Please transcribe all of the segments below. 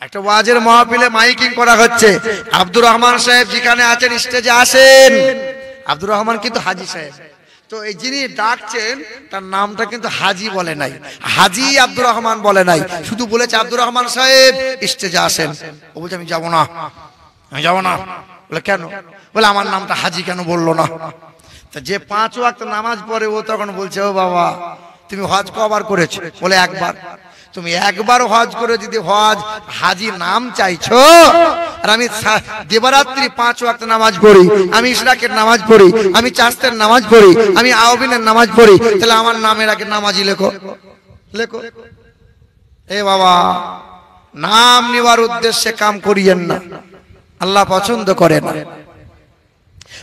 একটা ওয়াজের মাহফিলে মাইকিং করা হচ্ছে, আব্দুর রহমান সাহেব যেখানে আছেন স্টেজে আসেন। আব্দুর রহমান কিন্তু হাজী সাহেব, তো এই যিনি ডাকছেন তার নামটা কিন্তু হাজী বলে নাই, হাজী আব্দুর রহমান বলে নাই, শুধু বলেছে আব্দুর রহমান সাহেব স্টেজে আসেন। ও বলছে আমি যাবো না, আমি যাবো না। বলে কেন? বলে আমার নামটা হাজী কেন বললো না? তা যে 5 ওয়াক্ত নামাজ পড়ে ও তখন বলছে ও বাবা তুমি হজ কবার করেছো? বলে একবার। তুমি একবার হজ করে যদি হজ হাজী নাম চাইছো, আর আমি দিবারাত্রি 5 ওয়াক্ত নামাজ পড়ি, আমি ইশরাকের নামাজ পড়ি, আমি চাস্তের নামাজ পড়ি, আমি আওবিনের নামাজ পড়ি, তাহলে আমার নামের আগে নামাজি লেখো, লেখো। এ বাবা, নাম নেওয়ার উদ্দেশ্যে কাম করিয়েন না, আল্লাহ পছন্দ করে না।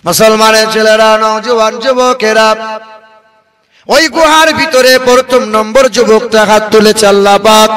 মুসলমানের ছেলেরা, নওজোয়ান যুবকেরা, ওই গুহার ভিতরে প্রথম নম্বর যুবকটা হাত তুলেছে আল্লাহ পাক।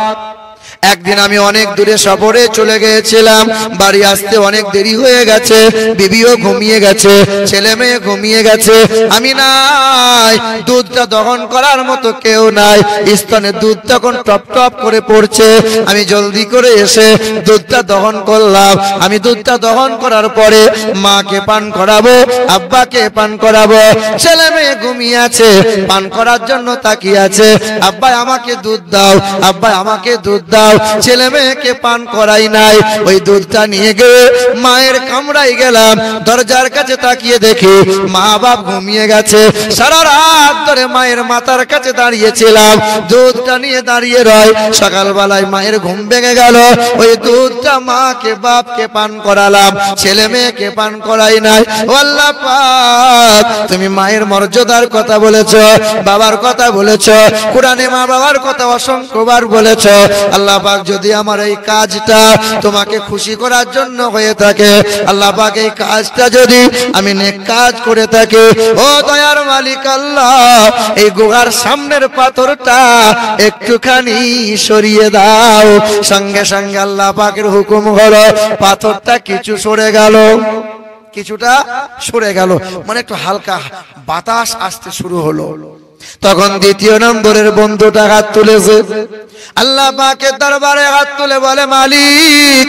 একদিন আমি অনেক দূরে সফরে চলে গিয়েছিলাম, বাড়ি আসতে অনেক দেরি হয়ে গেছে, বিবিও ঘুমিয়ে গেছে, ছেলে মেয়ে ঘুমিয়ে গেছে, আমি নাই, দুধটা দহন করার মতো কেউ নাই, স্তনে দুধ তখন টপ টপ করে পড়ছে। আমি জলদি করে এসে দুধটা দহন করলাম। আমি দুধটা দহন করার পরে মাকে পান করাবো, আব্বাকে পান করাবো, ছেলে মেয়ে ঘুমিয়ে আছে, পান করার জন্য তাকিয়ে আছে, আব্বা আমাকে দুধ দাও, আব্বা আমাকে দুধ দাও। ছেলে মেয়েকে পান করাই নাই। ওই দুধটা নিয়ে গিয়ে মায়ের কামরায় গেলাম, দরজার কাছে তাকিয়ে দেখি মা বাপ ঘুমিয়ে গেছে। সারা রাত ধরে মায়ের মাথার কাছে দাঁড়িয়েছিলাম, দুধটা নিয়ে দাঁড়িয়ে রয়। সকালবেলায় মায়ের ঘুম ভেঙে গেল, ওই দুধটা মাকে বাপকে পান করালাম, ছেলে মেয়েকে পান করাই নাই। আল্লাহ পাক, তুমি মায়ের মর্যাদার কথা বলেছো, বাবার কথা বলেছো, কোরআনে মা বাবার কথা অসংখ্যবার বলেছো। আল্লাহ পাক, যদি আমার এই কাজটা তোমাকে খুশি করার জন্য হয়ে থাকে, আল্লাহ পাক এই কাজটা যদি আমি নেক কাজ করে থাকি, ও দয়ার মালিক আল্লাহ, এই গুহার সামনের পাথরটা একটুখানি সরিয়ে দাও। সঙ্গে সঙ্গে আল্লাহ পাকের হুকুম হলো, পাথরটা কিছু সরে গেল, কিছুটা সরে গেল, মানে একটু হালকা বাতাস আসতে শুরু হলো। তখন দ্বিতীয় নম্বরের বন্ধুটা হাত তুলেছে, আল্লাহ পাকের দরবারে হাত তুলে বলে, মালিক,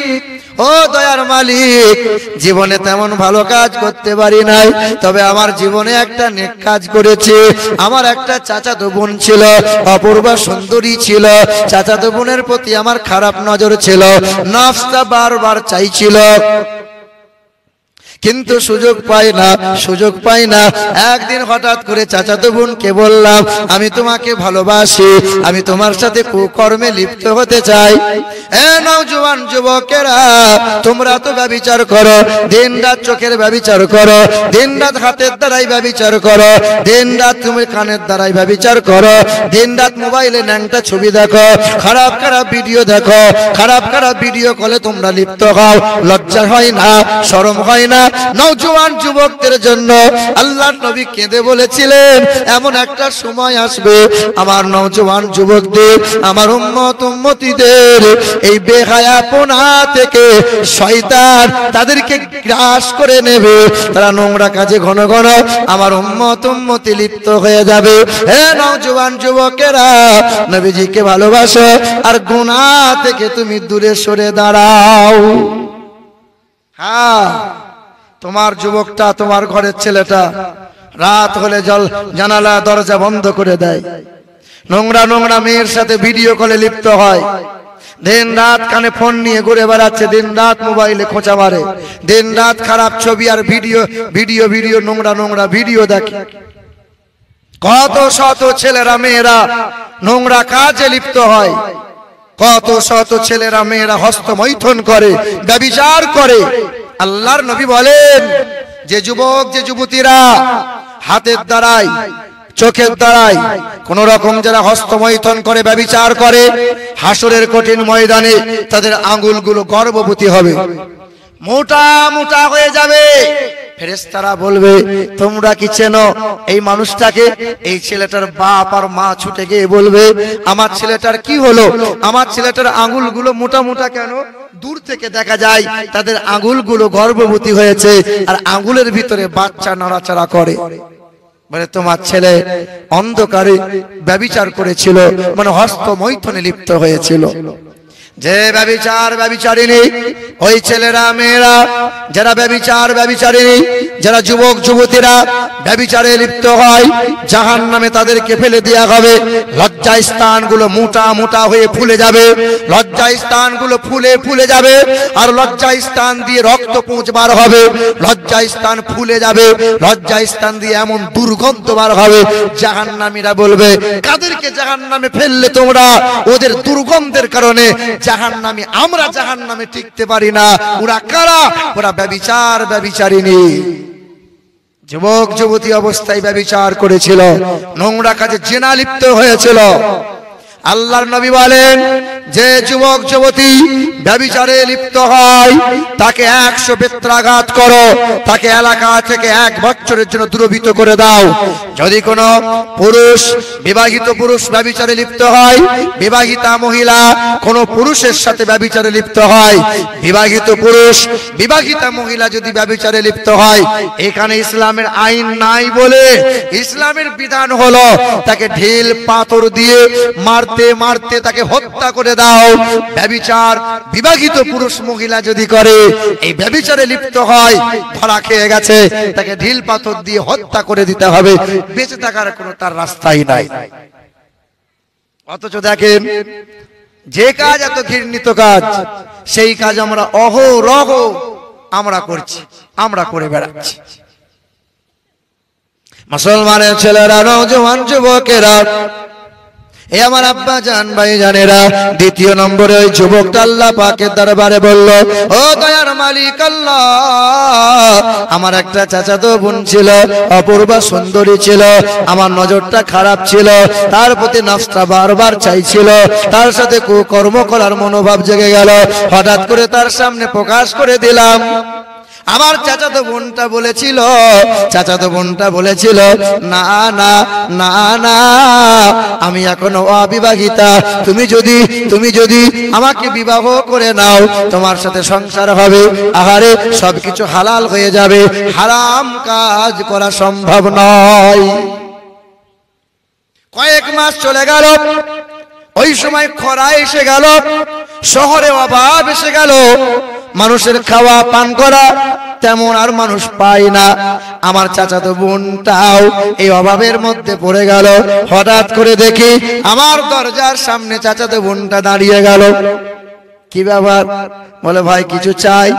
ও দয়ার মালিক, জীবনে তেমন ভালো কাজ করতে পারি নাই, তবে আমার জীবনে একটা নেক কাজ করেছি। আমার একটা চাচাতো বোন ছিল, অপূর্বা সুন্দরী ছিল, চাচাতো বোনের প্রতি আমার খারাপ নজর ছিল, নফসটা বারবার চাইছিল, কিন্তু সুযোগ পাই না, সুযোগ পাই না। একদিন হঠাৎ করে চাচাতো বোনকে বললাম, আমি তোমাকে ভালোবাসি, আমি তোমার সাথে কুকর্মে লিপ্ত হতে চাই। এ নওজোয়ান যুবকেরা, তোমরা তো ব্যভিচার করো, দিন রাত চোখের ব্যভিচার করো, দিন রাত হাতের দ্বারাই ব্যভিচার করো, দিন রাত তুমি কানের দ্বারাই ব্যভিচার করো, দিন রাত মোবাইলে ন্যাংটা ছবি দেখো, খারাপ খারাপ ভিডিও দেখো, খারাপ খারাপ ভিডিও কলে তোমরা লিপ্ত হও। লজ্জা হয় না, শরম হয় না? নওজোয়ান যুবকদের জন্য আল্লাহর নবী কেঁদে বলেছিলেন, এমন একটা সময় আসবে আমার নওজোয়ান যুবকদের, আমার উম্মত উম্মতীদের এই বেহায়াপনা থেকে শয়তান তাদেরকে গ্রাস করে নেবে, তারা নোংরা কাজে ঘন ঘন আমার উম্মত উম্মতি লিপ্ত হয়ে যাবে। হে নওজোয়ান যুবকেরা, নবীজিকে ভালোবাসো আর গুনাহ থেকে তুমি দূরে সরে দাঁড়াও। হ্যাঁ, তোমার যুবকটা, তোমার ঘরের ছেলেটা রাত হলে জানালা দরজা বন্ধ করে দেয়, নোংরা নোংরা মেয়ের সাথে ভিডিও কলে লিপ্ত হয়, দিন রাত কানে ফোন নিয়ে ঘুরে বেড়াচ্ছে, দিন রাত মোবাইলে খোঁচা মারে, দিন রাত খারাপ ছবি আর ভিডিও ভিডিও ভিডিও নোংরা নোংরা ভিডিও দেখে। কত শত ছেলেরা মেয়েরা নোংরা কাজে লিপ্ত হয়, কত শত ছেলেরা মেয়েরা হস্তমৈথুন করে, ব্যভিচার করে। আল্লাহর নবী বলেন, যে যুবক যে যুবতীরা হাতের দ্বারাই চোখের দ্বারাই কোন রকম যারা হস্তমৈথুন করে, ব্যভিচার করে, হাসরের কঠিন ময়দানে তাদের আঙ্গুলগুলো গর্ভবতী হবে, মোটা মোটা হয়ে যাবে। ফেরেশতারা বলবে, তোমরা কি চেনো এই মানুষটাকে? এই ছেলেটার বাপ আর মা ছুটে গিয়ে বলবে, আমার ছেলেটার কি হলো? আমার ছেলেটার আঙ্গুলগুলো মোটা মোটা কেন? দূর থেকে দেখা যায় তাদের আঙ্গুলগুলো গর্ভবতী হয়েছে, আর আঙ্গুলের ভিতরে বাচ্চা নড়াচড়া করে। মানে তোমার ছেলে অন্ধকারে ব্যভিচার করেছিল, মানে হস্তমৈথুনে লিপ্ত হয়েছিল। যে ব্যভিচার ব্যভিচারিণী, ওই ছেলেরা মেয়েরা যারা ব্যভিচার ব্যভিচারিণী, যারা যুবক যুবতীরা ব্যভিচারে লিপ্ত হয়, জাহান্নামে তাদেরকে ফেলে দেওয়া হবে। লজ্জা স্থানগুলো মোটা মোটা হয়ে ফুলে যাবে, লজ্জা স্থানগুলো ফুলে ফুলে যাবে, আর লজ্জা স্থান দিয়ে রক্ত পুঁজ বার হবে, লজ্জা স্থান ফুলে যাবে, লজ্জা স্থান দিয়ে এমন দুর্গন্ধ বার হবে, জাহান্নামীরা বলবে কাদেরকে জাহান্নামে ফেললে তোমরা? ওদের দুর্গন্ধের কারণে জাহান্নামী, আমরা জাহান্নামে টিকতে পারি না। ওরা কারা? ওরা ব্যভিচার ব্যভিচারিণী, যুবক যুবতী অবস্থায় ব্যভিচার করেছিল, নোংরা কাজে জিনা লিপ্ত হয়েছিল। আল্লাহর নবী বলেন যে যুবক যুবতী ব্যভিচারে লিপ্ত হয় তাকে 100 বেত্রাঘাত করো, তাকে এলাকা থেকে 1 বছরের জন্য দূরীভূত করে দাও। যদি কোনো পুরুষ, বিবাহিত পুরুষ ব্যভিচারে লিপ্ত হয়, বিবাহিতা মহিলা কোনো পুরুষের সাথে ব্যভিচারে লিপ্ত হয়, বিবাহিত পুরুষ বিবাহিতা মহিলা যদি ব্যভিচারে লিপ্ত হয়, এখানে ইসলামের আইন নাই বলে ইসলামের বিধান হলো তাকে ঢিল পাথর দিয়ে মারতে মারতে তাকে হত্যা করে দাও। ব্যভিচার বিবাহিত পুরুষ মহিলা যদি করে, এই ব্যভিচারে লিপ্ত হয়, ধরা খেয়ে গেছে, তাকে ঢিল পাথর দিয়ে হত্যা করে দিতে হবে, বেঁচে থাকার কোনো তার রাস্তাই নাই। অথচ দেখেন যে কাজ এত ঘৃণিত কাজ, সেই কাজ আমরা অহরহ আমরা করছি, আমরা করে বেড়াচ্ছি। মুসলমানের ছেলেরা, নওজোয়ান যুবকেরা, এ আমার আব্বা জান ভাই জানেরা, দ্বিতীয় নম্বরে ওই যুবকটা আল্লাহ পাকের দরবারে বলল, ও দয়ার মালিক আল্লাহ, আমার একটা চাচাতো বোন ছিল, অপূর্বা সুন্দরী ছিল, আমার নজরটা খারাপ ছিল, তার প্রতি নফসটা বারবার চাইছিল, তার সাথে কুকর্ম করার মনোভাব জেগে গেল, হঠাৎ করে তার সামনে প্রকাশ করে দিলাম। আমার চাচাতো বোনটা বলেছিল না না না না, আমি এখনো অবিবাহিতা, তুমি যদি আমাকে বিবাহ করে নাও, তোমার সাথে সংসার হবে, আহারে সবকিছু হালাল হয়ে যাবে, হারাম কাজ করা সম্ভব নয়। কয়েক মাস চলে গেল, ওই সময় খরা এসে গেল, শহরে অভাব এসে গেল, মানুষের খাওয়া পান করা তেমন আর মানুষ পায় না। আমার চাচাতো বোনটাও এই অভাবের মধ্যে পড়ে গেল। হঠাৎ করে দেখি আমার দরজার সামনে চাচাতো বোনটা দাঁড়িয়ে গেল। কি ব্যাপার? বলে ভাই কিছু চাই।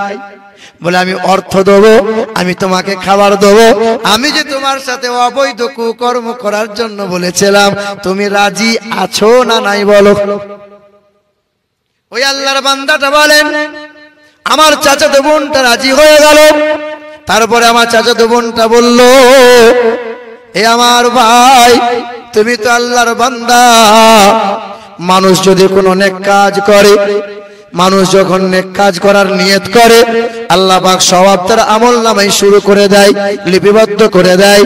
বলে আমি অর্থ দেবো, আমি তোমাকে খাবার দেবো, আমি যে তোমার সাথে অবৈধ কুকর্ম করার জন্য বলেছিলাম, তুমি রাজি আছো না নাই বলো। ওই আল্লাহর বান্দাটা বলেন আমার চাচাতো বোনটা রাজি হয়ে গেল। তারপরে আমার চাচাতো বোনটা বলল, এ আমার ভাই, তুমি তো আল্লাহর বান্দা, মানুষ যদি কোনো নেক কাজ করে, মানুষ যখন নেক কাজ করার নিয়ত করে, আল্লাহ পাক সওয়াব তার আমলনামায় শুরু করে দেয়, লিপিবদ্ধ করে দেয়।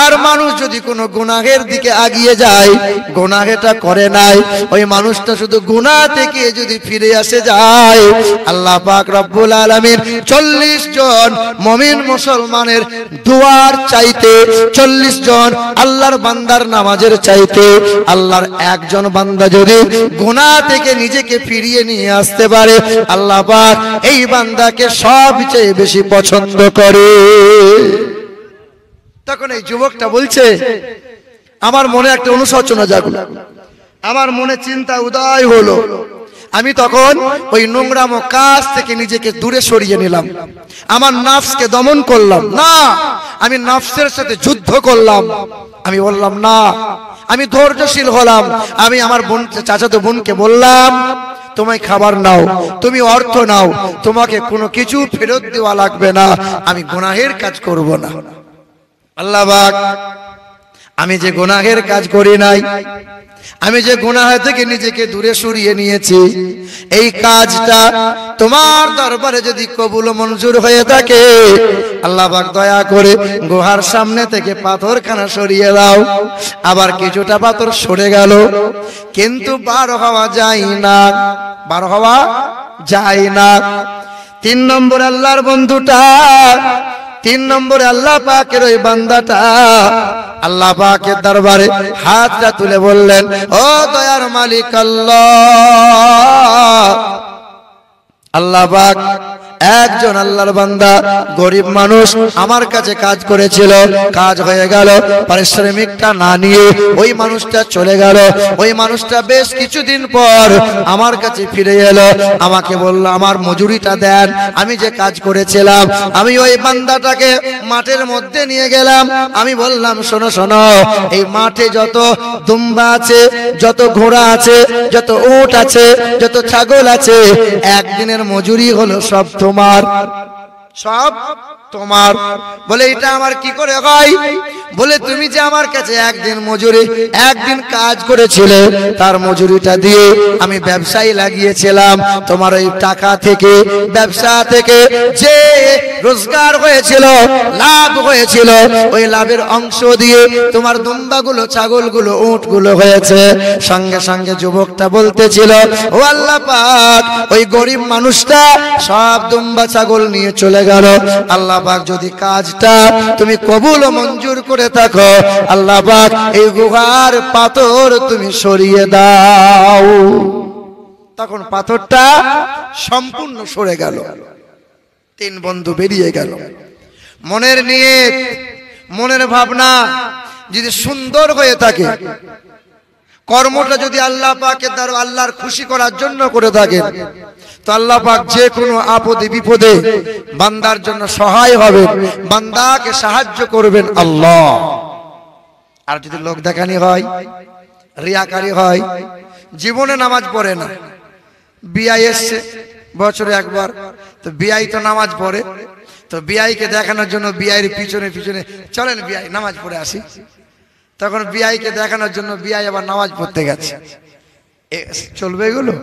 আর মানুষ যদি কোনো গুনাহের দিকে আগিয়ে যায়, গুনাহটা করে নাই, ওই মানুষটা শুধু গুনাহ থেকে যদি ফিরে আসে যায়, আল্লাহ পাক রব্বুল আলামিন 40 জন মুমিন মুসলমানের দুয়ার চাইতে, 40 জন আল্লাহর বান্দার নামাজের চাইতে, আল্লাহর একজন বান্দা যদি গুনাহ থেকে নিজেকে ফিরিয়ে নিয়ে আসতে পারে, আল্লাহ পাক এই বান্দাকে সবচেয়ে বেশি পছন্দ করে। তখন এই যুবকটা বলছে, আমার মনে একটা অনুশোচনা জাগলো, আমার মনে চিন্তা উদয় হলো। আমি তখন ওই নোংরাম কাজ থেকে নিজেকে দূরে সরিয়ে নিলাম, আমার নফসকে দমন করলাম না, আমি নফসের সাথে যুদ্ধ করলাম। আমি বললাম না, আমি ধৈর্যশীল হলাম। আমি আমার বোন, চাচাতো বোনকে বললাম, তোমায় খাবার নাও, তুমি অর্থ নাও, তোমাকে কোনো কিছু ফেরত দেওয়া লাগবে না, আমি গুনাহের কাজ করব না। আল্লাহ পাক, আমি যে গুনাহের কাজ করি নাই, আমি যে গুনাহ থেকে নিজেকে দূরে সরিয়ে নিয়েছি, এই কাজটা তোমার দরবারে যদি কবুল মঞ্জুর হয়ে থাকে, আল্লাহ পাক দয়া করে গুহার সামনে থেকে পাথরখানা সরিয়ে দাও। আবার কিছুটা পাথর সরে গেল, কিন্তু বার হওয়া যায় না, বার হওয়া যায় না। 3 নম্বর আল্লাহর বন্ধুটা তিন নম্বরে আল্লাহ পাকের ওই বান্দাটা আল্লাহ পাকের দরবারে হাতটা তুলে বললেন, ও দয়ার মালিক আল্লাহ, আল্লাহ পাক একজন আল্লাহর বান্দা গরিব মানুষ আমার কাছে কাজ করেছিল, কাজ হয়ে গেল, পারিশ্রমিকটা না নিয়ে ওই মানুষটা চলে গেল। ওই মানুষটা বেশ কিছুদিন পর আমার কাছে ফিরে এলো, আমাকে বলল আমার মজুরিটা দেন, আমি যে কাজ করেছিলাম। আমি ওই বান্দাটাকে মাঠের মধ্যে নিয়ে গেলাম, আমি বললাম শোনো শোনো, এই মাঠে যত দুম্বা আছে, যত ঘোড়া আছে, যত উট আছে, যত ছাগল আছে, একদিনের মজুরি হলো সব তোমার, সব তোমার। বলে এটা আমার কি করে হয়? বলে তুমি যে আমার কাছে একদিন মজুরি, একদিন কাজ করেছিলে, তার মজুরিটা দিয়ে আমি ব্যবসায় লাগিয়েছিলাম। তোমার ওই টাকা থেকে, ব্যবসা থেকে যে রোজগার হয়েছিল, লাভ হয়েছিল, ওই লাভের অংশ দিয়ে তোমার দুম্বাগুলো, ছাগলগুলো, উটগুলো হয়েছে। সঙ্গে সঙ্গে যুবকটা বলতেছিল, ও আল্লাহ পাক, ওই গরিব মানুষটা সব দুম্বা ছাগল নিয়ে চলে গেল। আল্লাহ পাক যদি কাজটা তুমি কবুল ও মঞ্জুর করে থাকো, আল্লাহ পাক এই গুহার পাথর তুমি সরিয়ে দাও। তখন পাথরটা সম্পূর্ণ সরে গেল। তিন বন্ধু বেরিয়ে গেল। মনের নিয়ত, মনের ভাবনা যদি সুন্দর হয়ে থাকে, কর্মটা যদি আল্লাহ পাকের দ্বারা আল্লাহর খুশি করার জন্য করে থাকেন, তো আল্লাহ পাক যে কোনো আপদে বিপদে বান্দার জন্য সহায় হবেন, বান্দাকে সাহায্য করবেন আল্লাহ। আর যদি লোক দেখানি হয়, রিয়াকারী হয়, জীবনে নামাজ পড়ে না, বিয়ে এসছে বছরে একবার, তো বিয়াই তো নামাজ পড়ে, তো বিয়াইকে দেখানোর জন্য বিয়াইয়ের পিছনে পিছনে চলেন বিয়াই নামাজ পড়ে আসি, তখন বিয়াইকে দেখানোর জন্য বিয়াই আবার নামাজ পড়তে গেছে। চলবে এগুলো?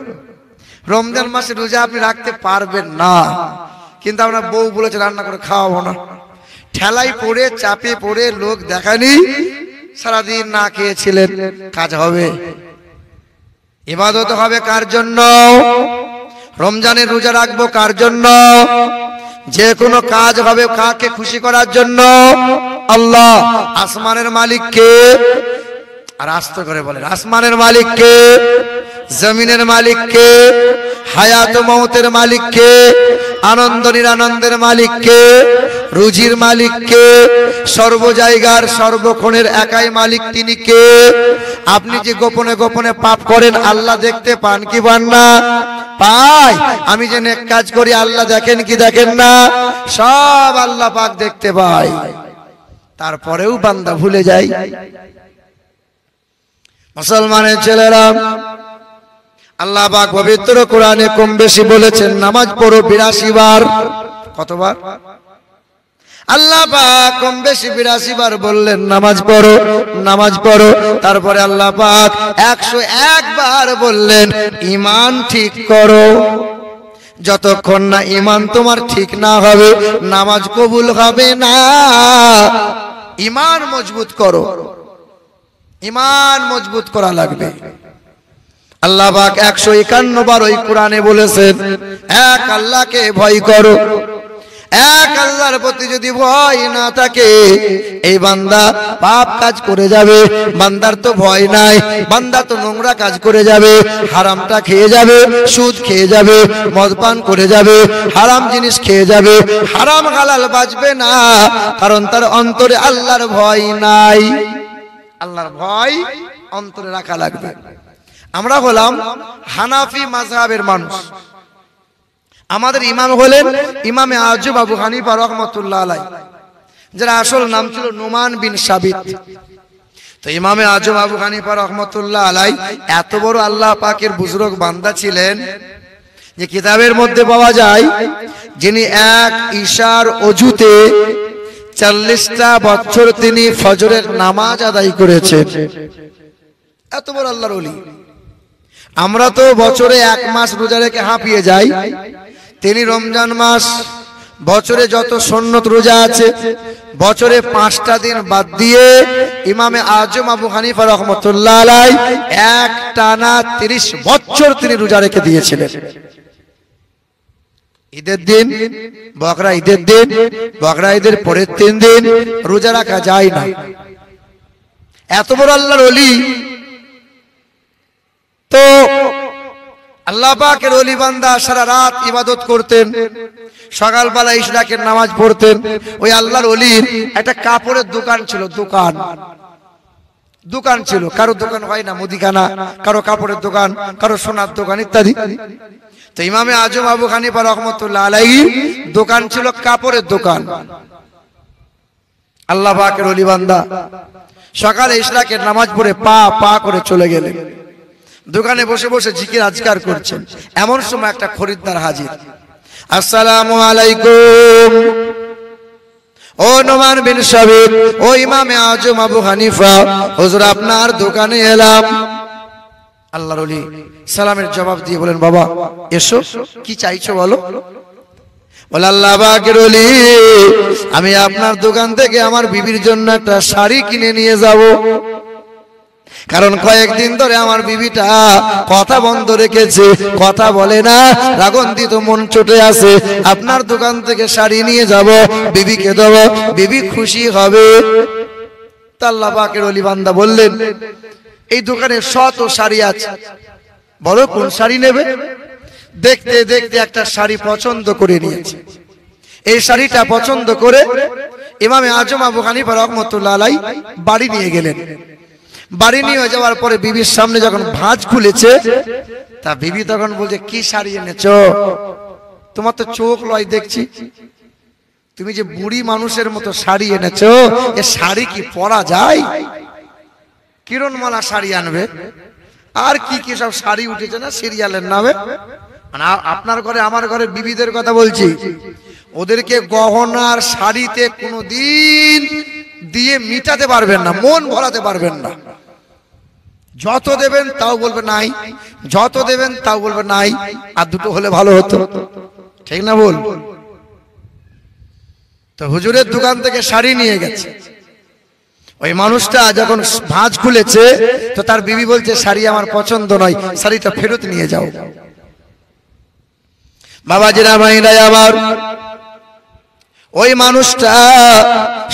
রমজান মাসে রোজা আপনি রাখতে পারবেন না, কিন্তু আপনার বউ বলেছে রান্না করে খাওয়াবো না, ঠেলাই পড়ে চাপে পড়ে লোক দেখানি, সারাদিন না খেয়েছিলেন, কাজ হবে? ইবাদত হবে কার জন্য? রমজানের রোজা রাখবো কার জন্য? যে কোনো কাজ হবে কাকে খুশি করার জন্য? আল্লাহ। আসমানের মালিক কে? আর আস্তে করে বলেন, আসমানের মালিক কে? জমিনের মালিক কে? হায়াত মৌতের মালিক কে? আনন্দ নিরানন্দের মালিক কে? রুজির মালিক কে? সর্ব জায়গার সর্বক্ষণের একাই মালিক তিনি কে? আপনি যে গোপনে গোপনে পাপ করেন আল্লাহ দেখতে পান কি পান না? পাই। আমি যে নেক কাজ করি আল্লাহ দেখেন কি দেখেন না? সব আল্লাহ পাক দেখতে পায়। তারপরেও বান্দা ভুলে যায়। মুসলমানের ছেলেরা, আল্লাহ পাক পবিত্র কোরআনে কম বেশি বলেছেন নামাজ পড়ো 82 বার। কতবার? আল্লাহ পাক কম বেশি 82 বার বললেন নামাজ পড়ো, নামাজ পড়ো। তারপরে আল্লাহ পাক 101 বার বললেন ঈমান ঠিক করো। যতক্ষণ না ঈমান তোমার ঠিক না হবে নামাজ কবুল হবে না। ঈমান মজবুত করো, ঈমান মজবুত করা লাগবে। আল্লাহ পাক 151 বার ওই কোরআনে বলেছেন এক আল্লাহকে ভয় করো। এক আল্লাহর প্রতি যদি ভয় না থাকে এই বান্দা পাপ কাজ করে যাবে। বান্দার তো ভয় নাই, বান্দা তো নোংরা কাজ করে যাবে, হারামটা খেয়ে যাবে, সুদ খেয়ে যাবে, মদ পান করে যাবে, হারাম জিনিস খেয়ে যাবে, হারাম হালাল বাঁচবে না, কারণ তার অন্তরে আল্লাহর ভয় নাই। আল্লাহর ভয় অন্তরে রাখা লাগবে। আমরা হলাম হানাফি মাযহাবের মানুষ। আমাদের ইমাম হলেন ইমামে আজম আবু হানিফা রাহমাতুল্লাহ আলাইহি, যার আসল নাম ছিল নুমান বিন সাবিত। তো ইমামে আজম আবু হানিফা রাহমাতুল্লাহ আলাইহি এত বড় আল্লাহ পাকের বুজুর্গ বান্দা ছিলেন যে কিতাবের মধ্যে পাওয়া যায় যিনি এক ঈশার ওযুতে 40টা বছর তিনি ফজরের নামাজ আদায় করেছেন। এত বড় আল্লাহর ওলি। আমরা তো বছরে 1 মাস রোজা রেখে হাঁপিয়ে যাই, তিনি রমজান মাস, বছরে যত সুন্নত রোজা আছে বছরে 5টা দিন বাদ দিয়ে ইমামে আজম আবু হানিফা রাহমাতুল্লাহ আলাইহি এক টানা 30 বছর তিনি রোজা রেখে দিয়েছিলেন। ঈদের দিন, বকরা ঈদের দিন, বকরা ঈদের পরের 3 দিন রোজা রাখা যায় না। এত বড় আল্লাহর ওলি, তো আল্লাহ পাকের ওলি বান্দা সারা রাত ইবাদত করতেন, সকালবেলা ইশরাকের নামাজ পড়তেন। ওই আল্লাহর ওলির একটা কাপড়ের দোকান ছিল, দোকান ছিল। কারো দোকান হয় না মুদিখানা, কারো কাপড়ের দোকান, কারো সোনার দোকান ইত্যাদি। তো ইমামে আজম আবু হানিফা রাহমাতুল্লাহ আলাইহি দোকান ছিল কাপড়ের দোকান। আল্লাহ পাকের ওলি বান্দা সকালে ইশরাকের নামাজ পড়ে পা পা করে চলে গেলেন, দোকানে বসে বসে জিকির আজকার করছেন। এমন সময় একটা খরিদ্দার হাজির। আসসালামু আলাইকুম। ও নোমান বিন সাবিত, ও ইমামে আজম আবু হানিফা, হুজুর আপনার দোকানে এলাম। আল্লাহর ওলি সালামের জবাব দিয়ে বলেন, বাবা এসো, কি চাইছো বলো। বলে, আল্লাহ পাকের ওলি, আমি আপনার দোকান থেকে আমার বিবির জন্য একটা শাড়ি কিনে নিয়ে যাব। কারণ কয়েকদিন ধরে আমার বিবিটা কথা বন্ধ রেখেছে, কথা বলে না, রাগন্দিত মন চটে আছে। আপনার দোকান থেকে শাড়ি নিয়ে যাব, বিবিকে দেব, বিবি খুশি হবে। আল্লাহ পাকের ওলি বান্দা বললেন, এই দোকানে শত শাড়ি আছে, বলো কোন শাড়ি নেবে। দেখতে দেখতে একটা শাড়ি পছন্দ করে নিয়েছে। এই শাড়িটা পছন্দ করে ইমামে আজম আবু হানিফা রাহমাতুল্লাহ আলাইহি বাড়ি নিয়ে গেলেন। বাড়ি নিয়ে যাওয়ার পরে বিবির সামনে যখন ভাঁজ খুলেছে, তা বিবি তখন বলছে, কি শাড়ি এনেছো? তোমার তো চোখ লয় দেখছি, তুমি যে বুড়ি মানুষের মতো শাড়ি এনেছো, এ শাড়ি কি পরা যায়? কিরণমালা শাড়ি আনবে, আর কি কি সব শাড়ি উঠেছে না সিরিয়ালের নামে। মানে আপনার ঘরে আমার ঘরে বিবিদের কথা বলছি, ওদেরকে গহনার শাড়িতে কোনোদিন দিয়ে মিটাতে পারবেন না, মন ভরাতে পারবেন না। যত দেবেন তাও বলবে নাই, যত দেবেন তাও বলবে নাই, আর দুটো হলে ভালো হতো, ঠিক না বল। তো হুজুরের দোকান থেকে শাড়ি নিয়ে গেছে। ওই মানুষটা যখন ভাঁজ খুলেছে, তো তার বিবি বলছে, শাড়ি আমার পছন্দ নয়, শাড়িটা ফেরত নিয়ে যাও। বাবাজিরা মাইনাই আমার, ওই মানুষটা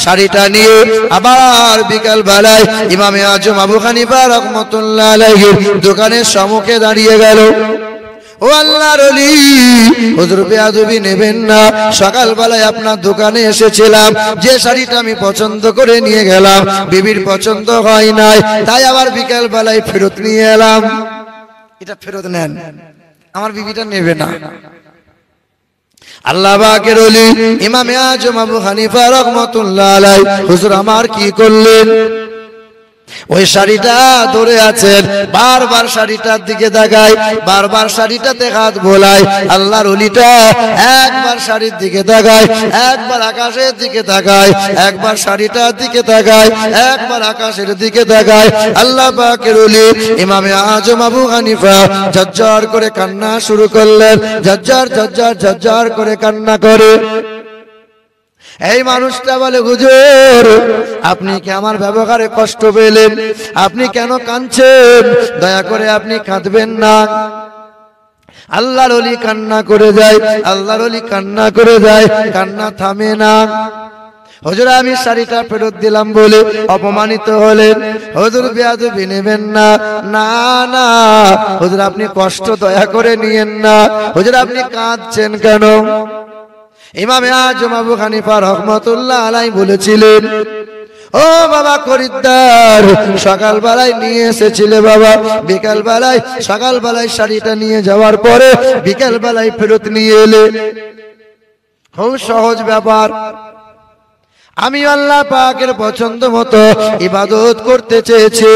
শাড়িটা নিয়ে আবার বিকাল বেলায় ইমামে আজম আবু হানিফা রাহমাতুল্লাহ আলাইহির দোকানের সম্মুখে দাঁড়িয়ে গেল। ও আল্লাহর ওলি, হুজুর বেয়াদবি নেবেন না, সকালবেলায় আপনার দোকানে এসেছিলাম, যে শাড়িটা আমি পছন্দ করে নিয়ে গেলাম বিবির পছন্দ হয় নাই, তাই আবার বিকাল বেলায় ফেরত নিয়ে এলাম। এটা ফেরত নেন, আমার বিবিটা নেবে না। আল্লাহ পাকের ওলি ইমামে আজম আবু হানিফা রাহমাতুল্লাহ আলাইহি হুজুর আমার কি করলেন? ওই শাড়িটা ধরে আছেন, বারবার শাড়িটার দিকে তাকায়, বারবার শাড়িটাতে হাত বোলায়। আল্লাহর ওলিটা একবার শাড়ির দিকে তাকায়, একবার আকাশের দিকে তাকায়, একবার শাড়িটার দিকে তাকায়, একবার আকাশের দিকে তাকায়। আল্লাহ পাকের ওলি ইমামে আজম আবু হানিফা ঝরঝর করে কান্না শুরু করলেন, ঝরঝর ঝরঝর ঝরঝর করে কান্না করে। এই মানুষটা বলে, হুজুর আপনি কি আমার ব্যবহারে কষ্ট পেলেন? আপনি কেন কাঁদছেন? দয়া করে আপনি কাঁদবেন না। আল্লাহর ওলি কান্না করে যায়, আল্লাহর ওলি কান্না করে যায়, কান্না থামে না। হুজুর আমি শাড়িটা ফেরত দিলাম বলে অপমানিত হলেন, হুজুর বেয়াদবি নেবেন না। না না হুজুর আপনি কষ্ট দয়া করে নিয়েন না। হুজুর আপনি কাঁদছেন কেন? ইমামে আজম আবু হানিফা রাহমাতুল্লাহ আলাইহি বলেছিলেন, ও বাবা খরিদ্দার, সকাল বেলায় নিয়ে এসেছিলে বাবা, বিকাল বেলায়, সকাল বেলায় শাড়িটা নিয়ে যাওয়ার পরে বিকাল বেলায় ফেরত নিয়ে এলে। খুব সহজ ব্যাপার, আমি আল্লাহ পাকের পছন্দ মতো ইবাদত করতে চেয়েছি,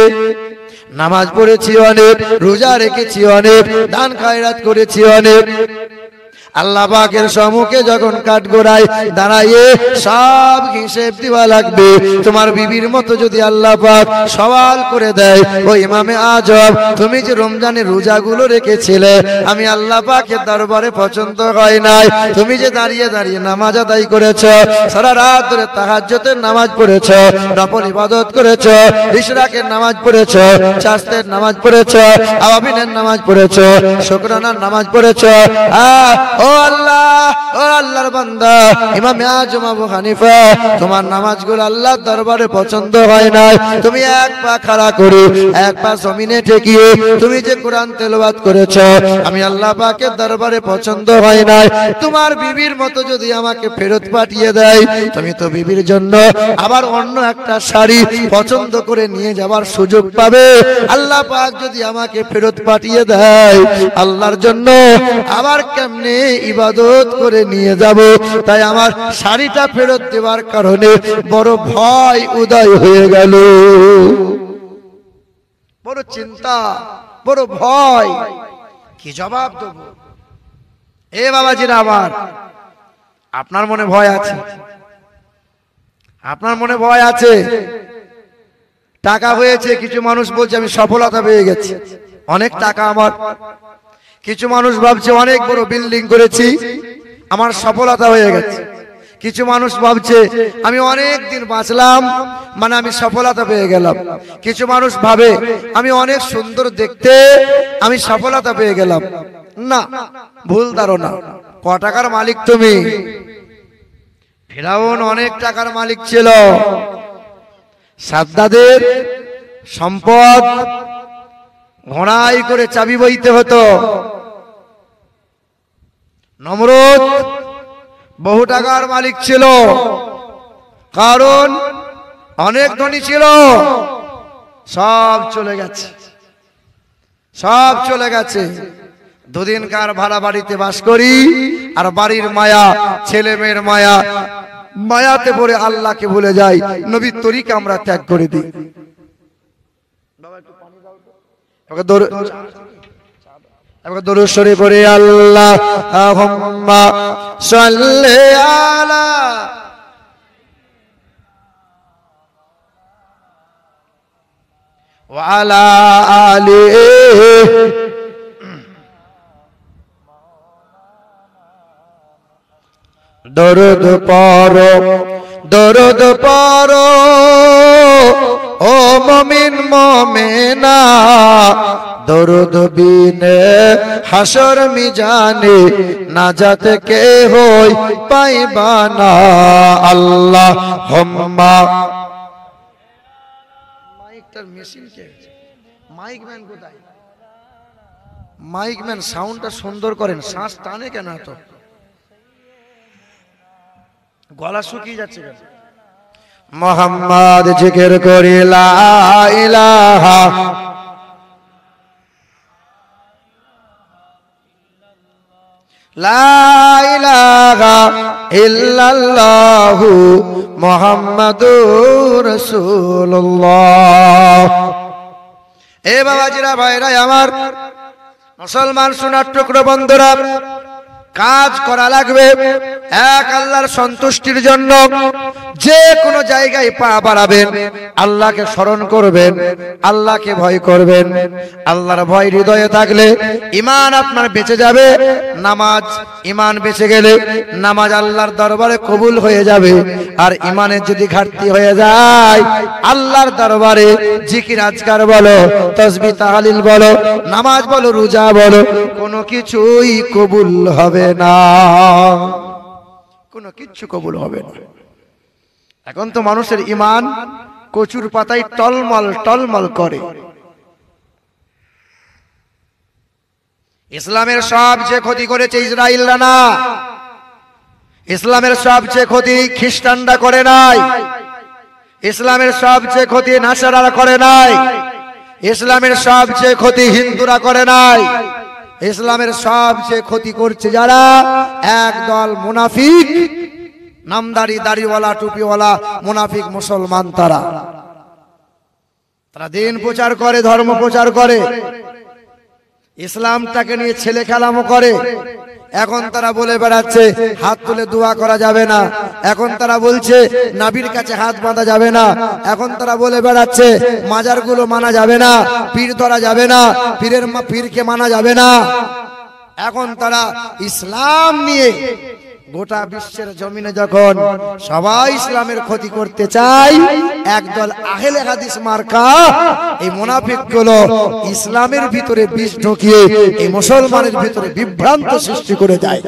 নামাজ পড়েছি অনেক, রোজা রেখেছি অনেক, দান খায়রাত করেছি অনেক। আল্লাহ পাকের সম্মুখে যখন কাঠগড়ায় দাঁড়াইয়ে সব হিসেব দিবা লাগবে, তোমার বিবির মতো যদি আল্লাহ পাক সওয়াল করে দেয়, ও ইমামে আজম তুমি যে রমজানের রোজাগুলো রেখেছিলে আমি আল্লাহ পাকের দরবারে পছন্দ হয় নাই, তুমি যে দাঁড়িয়ে দাঁড়িয়ে নামাজ আদায় করেছো, সারা রাত ধরে তাহাজ্জুদের নামাজ পড়েছো, নফল ইবাদত করেছো, ইশরাকের নামাজ পড়েছো, চাষের নামাজ পড়েছো, আওয়াবিনের নামাজ পড়েছো, শুকরানার নামাজ পড়েছো, ও আল্লাহ আল্লাহর বান্দা ইমাম আজম আবু হানিফা, তোমার নামাজগুলো আল্লাহর দরবারে পছন্দ হয় না। তুমি এক পা খাড়া করে এক পা জমিনে ঠেকিয়ে তুমি যে কোরআন তেলাওয়াত করেছো, আমি আল্লাহ পাকের দরবারে পছন্দ হয় না। তোমার বিবির মতো যদি আমাকে ফেরত পাঠিয়ে দেয়, তুমি তো বিবির জন্য আবার অন্য একটা শাড়ি পছন্দ করে নিয়ে যাবার সুযোগ পাবে। আল্লাহ পাক যদি আমাকে ফেরত পাঠিয়ে দেয়, আল্লাহর জন্য আবার কেমনে ইবাদত করে নিয়ে যাব। তাই আমার শাড়িটা ফেরত দেওয়ার কারণে বড় ভয় উদয় হয়ে গেল, বড় চিন্তা, বড় ভয়, কি জবাব দেব? এ বাবাজিরা আমার, আপনার মনে ভয় আছে? আপনার মনে ভয় আছে? টাকা হয়েছে, কিছু মানুষ বলছে আমি সফলতা পেয়ে গেছি, অনেক টাকা আমার। কিছু মানুষ ভাবছে অনেক বড় বিল্ডিং করেছি, আমার সফলতা হয়ে গেছে। কিছু মানুষ ভাবছে আমি অনেক দিন বাঁচলাম, মানে আমি সফলতা পেয়ে গেলাম। কিছু মানুষ ভাবে আমি অনেক সুন্দর দেখতে, আমি সফলতা পেয়ে গেলাম। না, ভুল ধারণা। ক টাকার মালিক তুমি? ফিরাউন অনেক টাকার মালিক ছিল। সাদ্দাদের সম্পদ ঘোড়ায় করে চাবি বইতে হতো। নমরুদ বহু টাকার মালিক ছিল, কারণ অনেক ধনী ছিল। সব চলে গেছে, সব চলে গেছে। দুদিনকার ভাড়া বাড়িতে বাস করি, আর বাড়ির মায়া, ছেলে মেয়ের মায়া, মায়াতে পড়ে আল্লাহকে ভুলে যাই, নবীর তরিকা আমরা ত্যাগ করে দিই। দরুদ শরীফ পড়ে আল্লাহুম্মা সাল্লি আলা ওয়া আলা আলিহি দরুদ পড়ো, দরুদ পড়ো ও মুমিন মুমিনা, দরুদ বিনে হাসর মিজানে নাজাত কে হই পাইবা না। আল্লাহুম্মা। মাইকটার মেশিন কে? মাইক ম্যান কোথায়? মাইক ম্যান সাউন্ডটা সুন্দর করেন, শ্বাস টানে কেন এত? গলা শুকিয়ে যাচ্ছে কেন? মুহাম্মদ জিকির করি লা ইলাহা লা ইলাহা ইল্লাল্লাহু মুহাম্মাদুর রাসূলুল্লাহ। এ বাবাজিরা, ভাইরা আমার, মুসলমান সোনার টুকরো বন্ধুরা, কাজ করা লাগবে এক আল্লাহর সন্তুষ্টির জন্য। যে কোনো জায়গায় পা বাড়াবেন, আল্লাহকে স্মরণ করবেন, আল্লাহকে ভয় করবেন। আল্লাহর ভয় হৃদয়ে থাকলে ঈমান আপনার বেঁচে যাবে। নামাজ, ঈমান বেঁচে গেলে নামাজ আল্লাহর দরবারে কবুল হয়ে যাবে। আর ঈমানের যদি ঘাটতি হয়ে যায়, আল্লাহর দরবারে জিকির আজকার বলো, তাসবিহ তাহলিল বলো, নামাজ বলো, রোজা বলো, কোনো কিছুই কবুল হবে না, কোনো কিচ্ছু কবুল হবে না। এখন তো মানুষের ঈমান কচুর পাতায় টলমল টলমল করে। ইসলামের সবচেয়ে ক্ষতি করেছে ইসরায়েলরা না, ইসলামের সবচেয়ে ক্ষতি খ্রিস্টানরা করে নাই, ইসলামের সবচেয়ে ক্ষতি নাসারারা করে নাই, ইসলামের সবচেয়ে ক্ষতি হিন্দুরা করে নাই। ইসলামের সবচেয়ে ক্ষতি করছে যারা, একদল মুনাফিক, নামদারি, দাড়িওয়ালা, টুপিওয়ালা মুনাফিক মুসলমান। তারা দিন প্রচার করে, ধর্ম প্রচার করে, ইসলামটাকে নিয়ে ছেলে খেলামো করে। এখন তারা বলে বেড়াচ্ছে হাত তুলে দোয়া করা যাবে না। এখন তারা বলছে নাবির কাছে হাত বাঁধা যাবে না। এখন তারা বলে বেড়াচ্ছে মাজারগুলো মানা যাবে না, পীর ধরা যাবে না, পীরকে মানা যাবে না। এখন তারা ইসলাম নিয়ে গোটা বিশ্বের জমিনে যখন সবাই ইসলামের ক্ষতি করতে চায়, একদল আহলে হাদিস মার্কা এই মুনাফিকগুলো ইসলামের ভিতরে বিষ ঢুকিয়ে এই মুসলমানের ভিতরে বিভ্রান্ত সৃষ্টি করে দেয়।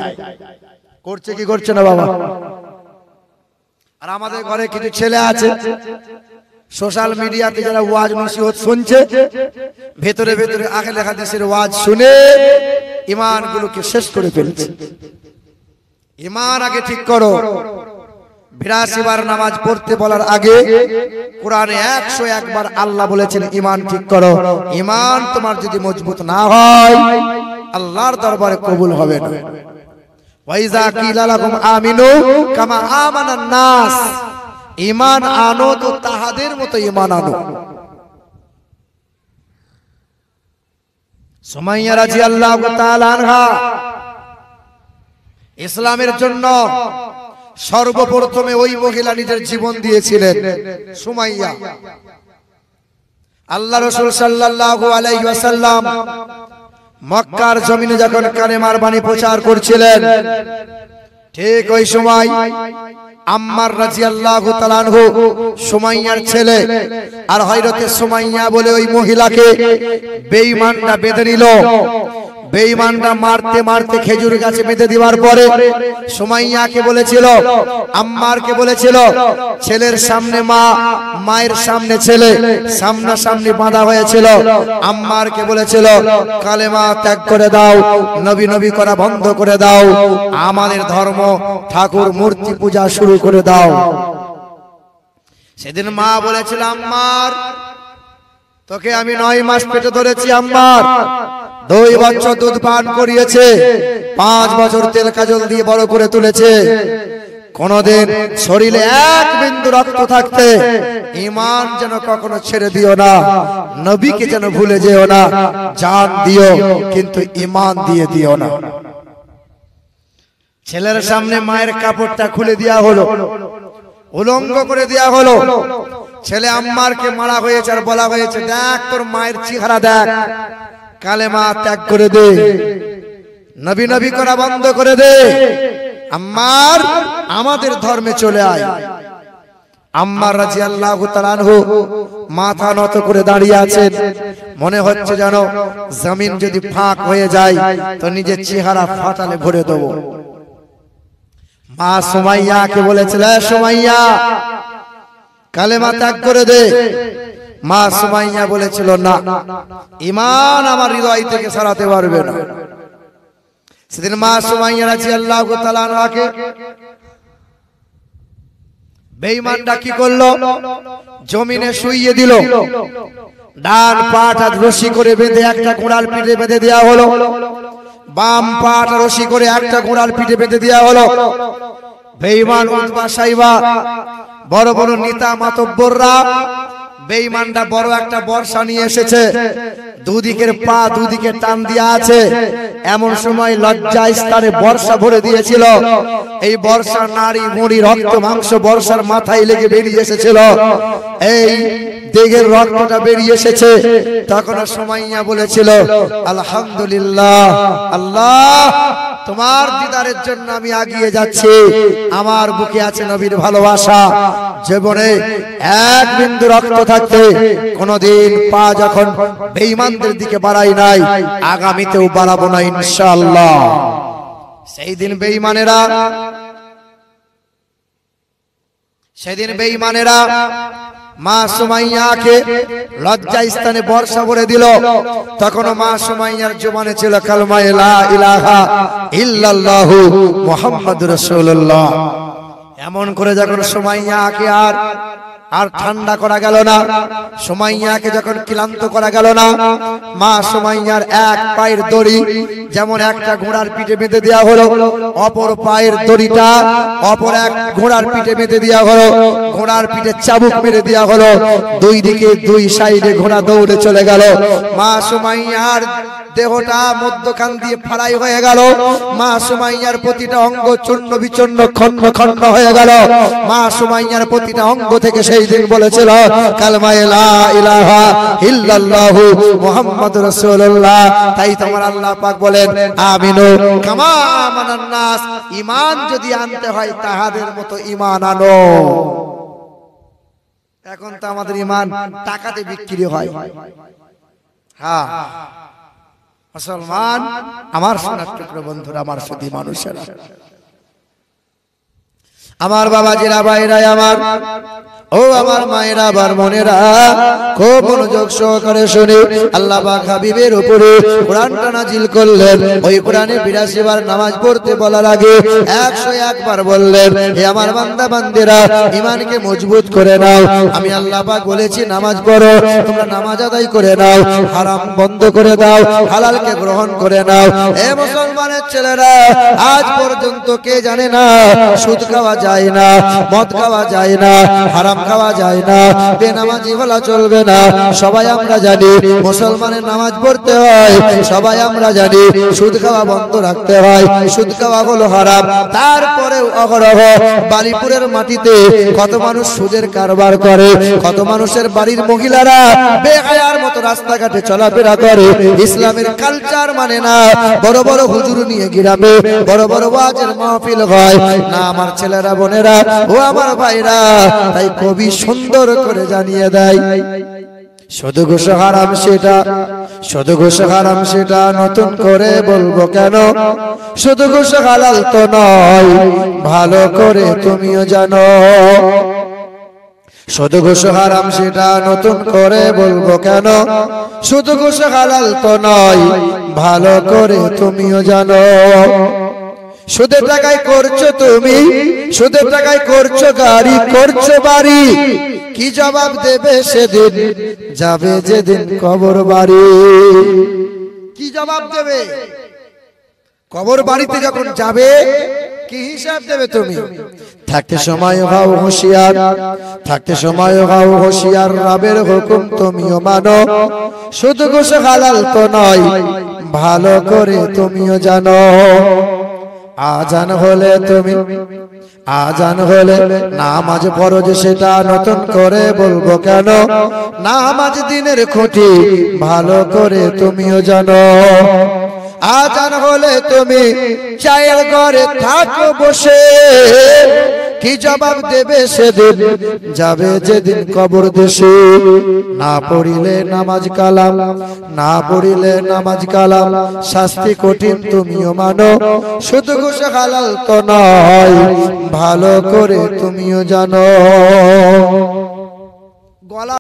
করছে কি করছে না বাবা? আর আমাদের ঘরে কিছু ছেলে আছে সোশ্যাল মিডিয়াতে যারা ওয়াজ নসিহত শুনছে, ভেতরে ভেতরে আহলে হাদিসের ওয়াজ শুনে ঈমান গুলোকে শেষ করে ফেলছে। ঈমান আগে ঠিক করো। 82 বার নামাজ পড়তে বলার আগে কোরআনে 101 বার আল্লাহ বলেছেন ঈমান ঠিক করো। ঈমান তোমার যদি মজবুত না হয় আল্লাহর দরবারে কবুল হবে না। ওয়াইজা কিলা লাকুম আমিনু কামা আমানান নাস, ঈমান আনো তো তাহাদের মতো ঈমান আনো। সুমাইয়া রাদিয়াল্লাহু তাআলা আনহা ইসলামের জন্য সর্বপ্রথমে ওই মহিলা নিজের জীবন দিয়েছিলেন, সুমাইয়া। আল্লাহ রাসূল সাল্লাল্লাহু আলাইহি ওয়াসাল্লাম মক্কার জমিনে যখন কালেমার বাণী প্রচার করছিলেন, ঠিক ওই সময় আম্মার রাদিয়াল্লাহু তাআলা আনহু সুমাইয়ার ছেলে, আর হযরতে সুমাইয়া বলে ওই মহিলাকে বেঈমানরা বেঁধে নিল। বেঈমানরা মারতে মারতে খেজুর গাছে বেঁধে দেওয়ার পরে সুমাইয়াকে বলেছিল, আম্মারকে বলেছিল, ছেলের সামনে মা, মায়ের সামনে ছেলে, সামনাসামনি বাঁধা হয়েছিল। আম্মারকে বলেছিল কালেমা ত্যাগ করে দাও, নবী নবী করা বন্ধ করে দাও, আমাদের ধর্ম ঠাকুর মূর্তি পূজা শুরু করে দাও। সেদিন মা বলেছিল, আম্মার তোকে আমি 9 মাস পেটে ধরেছি, আম্মার 2 বছর দুধ পান করিয়েছে, 5 বছর তেল কাজল দিয়ে বড় করে তুলেছে, কোনদিন শরীরে 1 বিন্দু রক্ত থাকতে ঈমান যেন কখনো ছেড়ে দিও না, নবীকে যেন ভুলে যেও না, জান দিও কিন্তু ঈমান দিয়ে দিও না। ছেলের সামনে মায়ের কাপড়টা খুলে দেয়া হলো, উলঙ্গ করে দেয়া হলো। ছেলে আম্মারকে মারা হয়েছে আর বলা হয়েছে, দেখ তোর মায়ের চেহারা দেখ, কালেমা ত্যাগ করে দে, নবী নবী করা বন্ধ করে দে, আম্মার আমাদের ধর্মে চলে আয়। আম্মার রাদিয়াল্লাহু তাআলা আনহু মাথা নত করে দাঁড়িয়ে আছেন, মনে হচ্ছে যেন জমিন যদি ফাঁক হয়ে যায় তো নিজের চেহারা ফাটালে ভরে দেব। মা সুমাইয়াকে বলেছিল, সুমাইয়া কালেমা ত্যাগ করে দে। মা সুমাইয়া বলেছিল, না, ঈমান আমার হৃদয় থেকে সরাতে পারবে না। সেদিন মা সুমাইয়া রাদিয়াল্লাহু তাআলা আনহাকে বেঈমানরা কি করলো, জমিনে শুইয়ে দিল, ডান পাটা রশি করে বেঁধে একটা ঘোড়ার পিঠে বেঁধে দেওয়া হলো, বাম পাটা রশি করে একটা ঘোড়ার পিঠে বেঁধে দেওয়া হলো। বেঈমান উতবা সাইবা বড় বড় নেতা মাতব্বররা বেঈমানরা বড় একটা বর্ষা নিয়ে এসেছে, দুদিকের পা দুদিকে টান দিয়া আছে। এমন সময় লজ্জা স্থানে বর্ষা ভরে দিয়েছিল, এই বর্ষা নারী মুড়ি রক্ত মাংস বর্ষার মাথায় লেগে বেরিয়ে এসেছিল, এই দেহের রক্তটা বেরিয়ে এসেছে। তখন সুমাইয়া বলেছিল, আলহামদুলিল্লাহ, আল্লাহ তোমার দিদারের জন্য আমি এগিয়ে যাচ্ছি, আমার বুকে আছে নবীর ভালোবাসা। জীবনে 1 বিন্দু রক্ত থাকতে কোনদিন পা যখন বেঈমানদের দিকে বাড়াই নাই, আগামীতেও বাড়াবো না ইনশাআল্লাহ। সেদিন বেঈমানেরা মা সুমাইয়াকে লজ্জা স্থানে বর্ষা ভরে দিল। তখন মা সুমাইয়ার জবানে ছিল কালেমা লা ইলাহা ইল্লাল্লাহু মুহাম্মাদুর রাসূলুল্লাহ। এমন করে যখন সুমাইয়াকে আর ঠান্ডা করা গেল না, সুমাইয়াকে যখন ক্লান্ত করা গেল না, মা সুমাইয়ার 1 পায়ের দড়ি যেমন একটা ঘোড়ার পিঠে বেঁধে দেওয়া হলো, অপর পায়ের দড়িটা অপর এক ঘোড়ার পিঠে বেঁধে দেওয়া হলো, ঘোড়ার পিঠে চাবুক মেরে দেওয়া হলো, 2 দিকে 2 সাইডে ঘোড়া দৌড়ে চলে গেল। মা সুমাইয়ার দেহটা মধ্যখান দিয়ে ফাড়াই হয়ে গেল, মা সুমাইয়ার প্রতিটা অঙ্গ চূর্ণ বিচূর্ণ খণ্ড খণ্ড হয়ে গেল। মা সুমাইয়ার প্রতিটা অঙ্গ থেকে সেই দিন বলেছিল কালেমা লা ইলাহা ইল্লাল্লাহু মুহাম্মাদুর রাসূলুল্লাহ। তাই তোমার আল্লাহ পাক বলেন, আমিনু কামা আমানান নাস, ঈমান যদি আনতে হয় তাহাদের মতো ঈমান আনো। এখন তো আমাদের ঈমান টাকাতে বিক্রি হয়। হ্যাঁ মুসলমান, আমার সোনার টুকরো বন্ধুরা, আমার সুধী মানুষেরা, আমার বাবাজিরা, ভাইরা আমার, ও আমার মায়েরা, আবার মনেরা, খুব মনোযোগ সহকারে শুনে আল্লাহ পাক হাবিবের উপরে কোরআনটা নাজিল করলেন। ওই কোরআনে 82 বার নামাজ পড়তে বলার আগে 101 বার বললেন, হে আমার বান্দা বান্দিরা, ঈমানকে মজবুত করে নাও। আমি আল্লাহ পাক বলেছি নামাজ পড়ো, তোমরা নামাজ আদায় করে নাও, হারাম বন্ধ করে দাও, হালালকে গ্রহণ করে নাও। হে মুসলমানের ছেলেরা, আজ পর্যন্ত কে জানে না সুদ খাওয়া যায় না, মদ খাওয়া যায় না, হারাম খাওয়া যায় না, বেনামাজি হলে চলবে না। সবাই আমরা জানি মুসলমানের নামাজ পড়তে হয়, সবাই আমরা জানি সুদ খাওয়া বন্ধ রাখতে হয়, সুদ খাওয়া হলো হারাম। তারপরেও অহরহ বালিপুরের মাটিতে কত মানুষ সুদের কারবার করে, কত মানুষের বাড়ির মহিলারা বেহায়ার মতো রাস্তাঘাটে চলাফেরা করে, ইসলামের কালচার মানে না। বড় বড় হুজুর নিয়ে গ্রামে বড় বড় ওয়াজের মাহফিল হয় না। আমার ছেলেরা, বোনেরা, ও আমার ভাইরা, তাই কবি সুন্দর করে জানিয়ে দেয়, শুধু ঘুষ হারাম সেটা, শুধু ঘুষ হারাম সেটা নতুন করে বলবো কেন? শুধু ঘুষ হালাল তো নয়, ভালো করে তুমিও জানো। শুধু ঘুষ হারাম সেটা নতুন করে বলবো কেন? শুধু ঘুষ হালাল তো নয়, ভালো করে তুমিও জানো। সুদের টাকায় করছো তুমি, সুদের টাকায় করছো গাড়ি, করছো বাড়ি, কি জবাব দেবে সেদিন যাবে যেদিন কবর বাড়ি? কি জবাব দেবে? কবর বাড়িতে যখন যাবে কি হিসাব দেবে তুমি? থাকতে সময় হও হুঁশিয়ার, থাকতে সময় হও হুঁশিয়ার, রবের হুকুম তুমিও মানো। শুধু ঘুষ হালাল তো নয়, ভালো করে তুমিও জানো। আজান হলে তুমি, আজান হলে নামাজ ফরজ সেটা নতুন করে বলবো কেন? নামাজ দিনের খুঁটি, ভালো করে তুমিও জানো। আজান হলে তুমি চায়ের ঘরে থাকো বসে, কি জবাব দেবে সেদিন যাবে যেদিন কবর দেশে? না পড়িলে নামাজ কালাম, না পড়িলে নামাজ কালাম, শাস্তি কঠিন তুমিও মানো। শুধু ঘুষ হালাল তো নয়, ভালো করে তুমিও জানো।